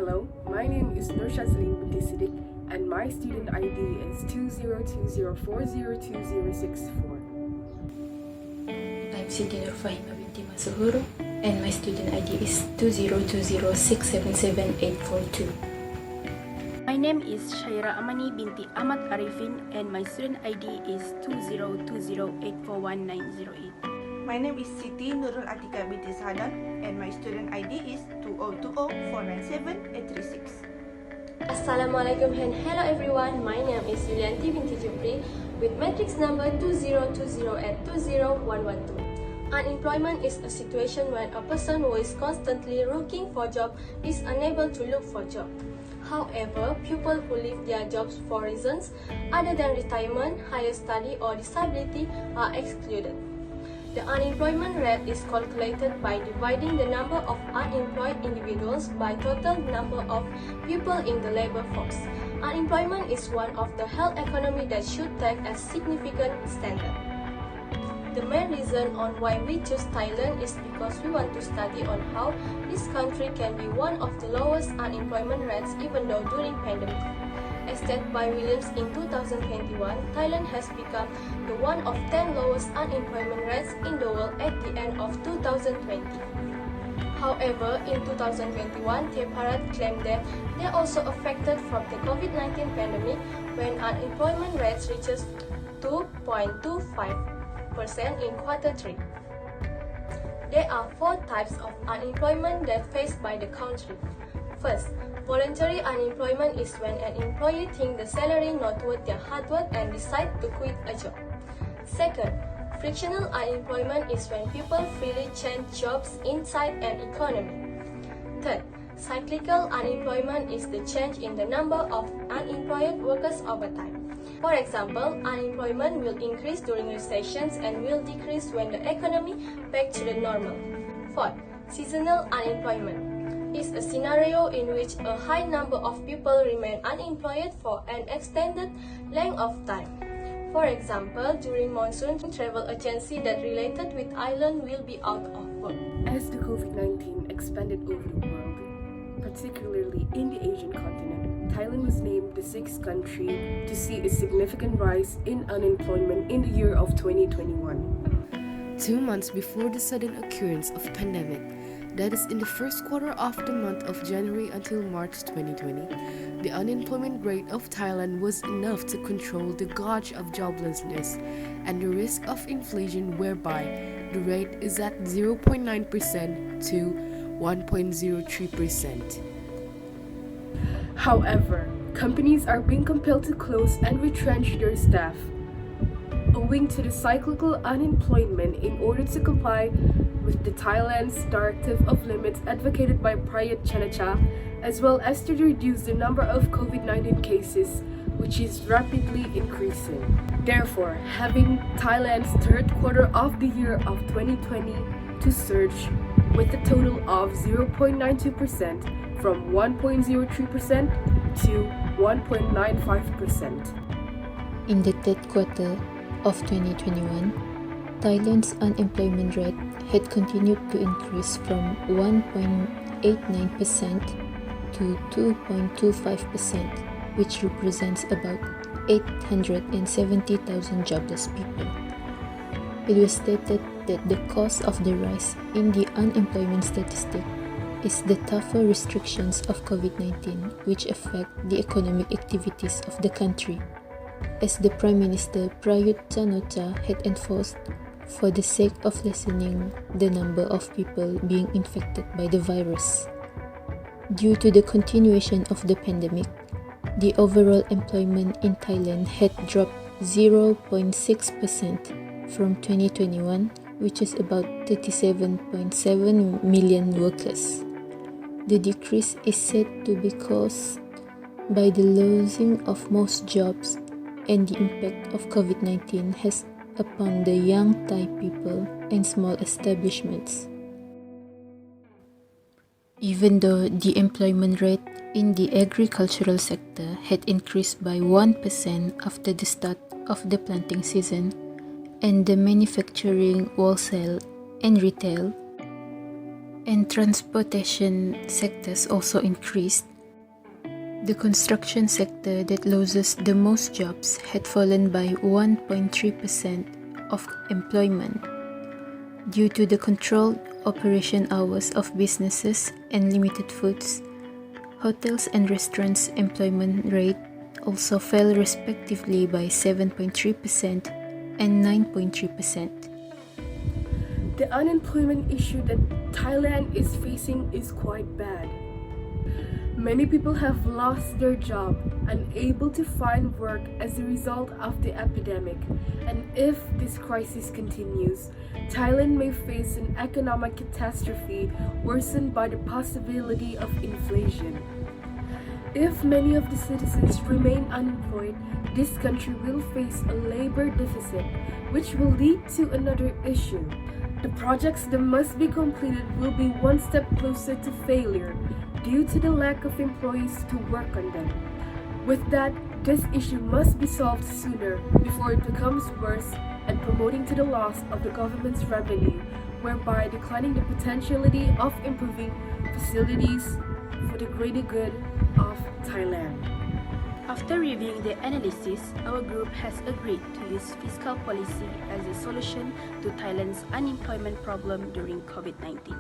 Hello, my name is Nur Shazleen binti Siddiq and my student ID is 2020402064. I'm Siti Nurfaima binti Masuhuru and my student ID is 2020677842. My name is Shaira Amani binti Ahmad Arifin and my student ID is 2020841908. My name is Siti Nurul Atika binti Sadan and my student ID is 2020497836. Assalamualaikum and hello everyone. My name is Yulianti binti Jupri with matrix number 2020@20112. Unemployment is a situation when a person who is constantly looking for job is unable to look for job. However, people who leave their jobs for reasons other than retirement, higher study or disability are excluded. The unemployment rate is calculated by dividing the number of unemployed individuals by total number of people in the labor force. Unemployment is one of the health economy that should take a significant standard. The main reason on why we choose Thailand is because we want to study on how this country can be one of the lowest unemployment rates even though during pandemic. As stated by Williams in 2021, Thailand has become the one of 10 lowest unemployment rates in the world at the end of 2020. However, in 2021, Theparat claimed that they are also affected from the COVID-19 pandemic when unemployment rates reaches 2.25% in quarter 3. There are 4 types of unemployment that faced by the country. First, voluntary unemployment is when an employee thinks the salary not worth their hard work and decide to quit a job. Second, frictional unemployment is when people freely change jobs inside an economy. Third, cyclical unemployment is the change in the number of unemployed workers over time. For example, unemployment will increase during recessions and will decrease when the economy back to the normal. Fourth, seasonal unemployment is a scenario in which a high number of people remain unemployed for an extended length of time. For example, during monsoon, travel agency that related with island will be out of work. As the COVID-19 expanded over the world, particularly in the Asian continent, Thailand was named the 6th country to see a significant rise in unemployment in the year of 2021. 2 months before the sudden occurrence of pandemic, that is in the first quarter of the month of January until March 2020, the unemployment rate of Thailand was enough to control the gauge of joblessness and the risk of inflation, whereby the rate is at 0.9% to 1.03%. However, companies are being compelled to close and retrench their staff, owing to the cyclical unemployment in order to comply with the Thailand's Directive of Limits advocated by Prayut Chan-o-cha, as well as to reduce the number of COVID-19 cases, which is rapidly increasing. Therefore, having Thailand's third quarter of the year of 2020 to surge with a total of 0.92% from 1.03% to 1.95%. In the third quarter of 2021, Thailand's unemployment rate had continued to increase from 1.89% to 2.25%, which represents about 870,000 jobless people. It was stated that the cause of the rise in the unemployment statistic is the tougher restrictions of COVID-19, which affect the economic activities of the country, as the Prime Minister Prayut Chan-o-cha had enforced for the sake of lessening the number of people being infected by the virus. Due to the continuation of the pandemic, the overall employment in Thailand had dropped 0.6% from 2021, which is about 37.7 million workers. The decrease is said to be caused by the losing of most jobs and the impact of COVID-19 has upon the young Thai people and small establishments. Even though the employment rate in the agricultural sector had increased by 1% after the start of the planting season, and the manufacturing, wholesale, and retail and transportation sectors also increased, The construction sector that loses the most jobs had fallen by 1.3% of employment due to the controlled operation hours of businesses and limited foods. Hotels and restaurants' employment rate also fell respectively by 7.3% and 9.3%. The unemployment issue that Thailand is facing is quite bad. Many people have lost their job, unable to find work as a result of the epidemic, and if this crisis continues, Thailand may face an economic catastrophe worsened by the possibility of inflation. If many of the citizens remain unemployed, this country will face a labor deficit, which will lead to another issue. The projects that must be completed will be one step closer to failure due to the lack of employees to work on them. With that, this issue must be solved sooner before it becomes worse and promoting to the loss of the government's revenue, whereby declining the potentiality of improving facilities for the greater good of Thailand. After reviewing the analysis, our group has agreed to use fiscal policy as a solution to Thailand's unemployment problem during COVID-19.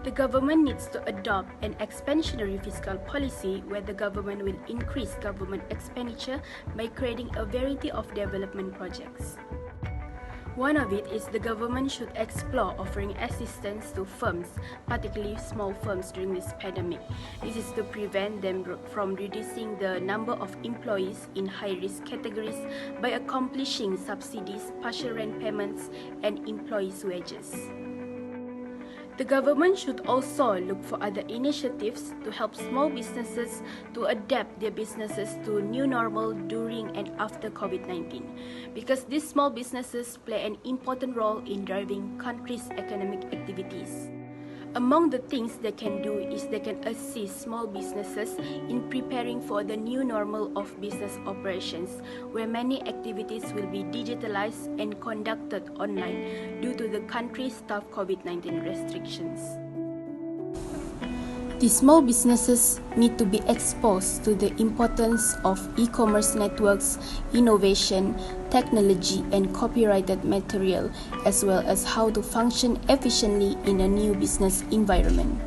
The government needs to adopt an expansionary fiscal policy where the government will increase government expenditure by creating a variety of development projects. One of it is the government should explore offering assistance to firms, particularly small firms during this pandemic. This is to prevent them from reducing the number of employees in high-risk categories by accomplishing subsidies, partial rent payments, and employees' wages. The government should also look for other initiatives to help small businesses to adapt their businesses to new normal during and after COVID-19, because these small businesses play an important role in driving countries' economic activities. Among the things they can do is they can assist small businesses in preparing for the new normal of business operations, where many activities will be digitalized and conducted online due to the country's tough COVID-19 restrictions. The small businesses need to be exposed to the importance of e-commerce networks, innovation, technology, and copyrighted material, as well as how to function efficiently in a new business environment.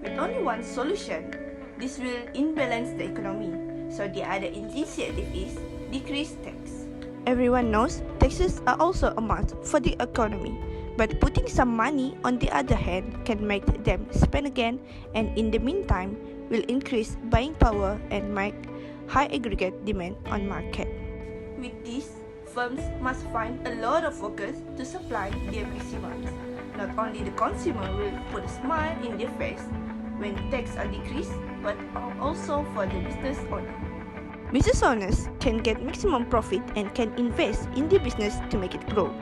With only one solution, this will imbalance the economy, so the other initiative is decrease tax. Everyone knows taxes are also a must for the economy, but putting some money on the other hand can make them spend again, and in the meantime will increase buying power and make high aggregate demand on market. With this, firms must find a lot of workers to supply their maximums. Not only the consumer will put a smile in their face when taxes are decreased, but also for the business owner. Business owners can get maximum profit and can invest in the business to make it grow.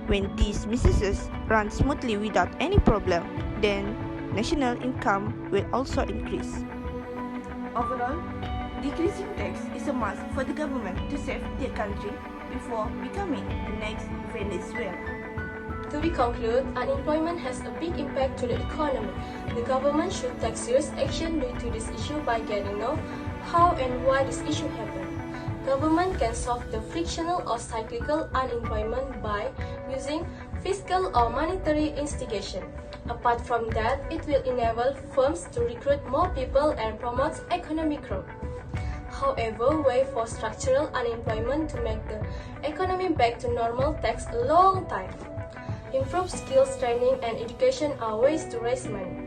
When these businesses run smoothly without any problem, then national income will also increase. Overall, decreasing tax is a must for the government to save their country before becoming the next Venezuela. To be concluded, unemployment has a big impact to the economy. The government should take serious action due to this issue by getting know how and why this issue happened. Government can solve the frictional or cyclical unemployment by using fiscal or monetary instigation. Apart from that, it will enable firms to recruit more people and promote economic growth. However, wait for structural unemployment to make the economy back to normal takes a long time. Improved skills training and education are ways to raise money.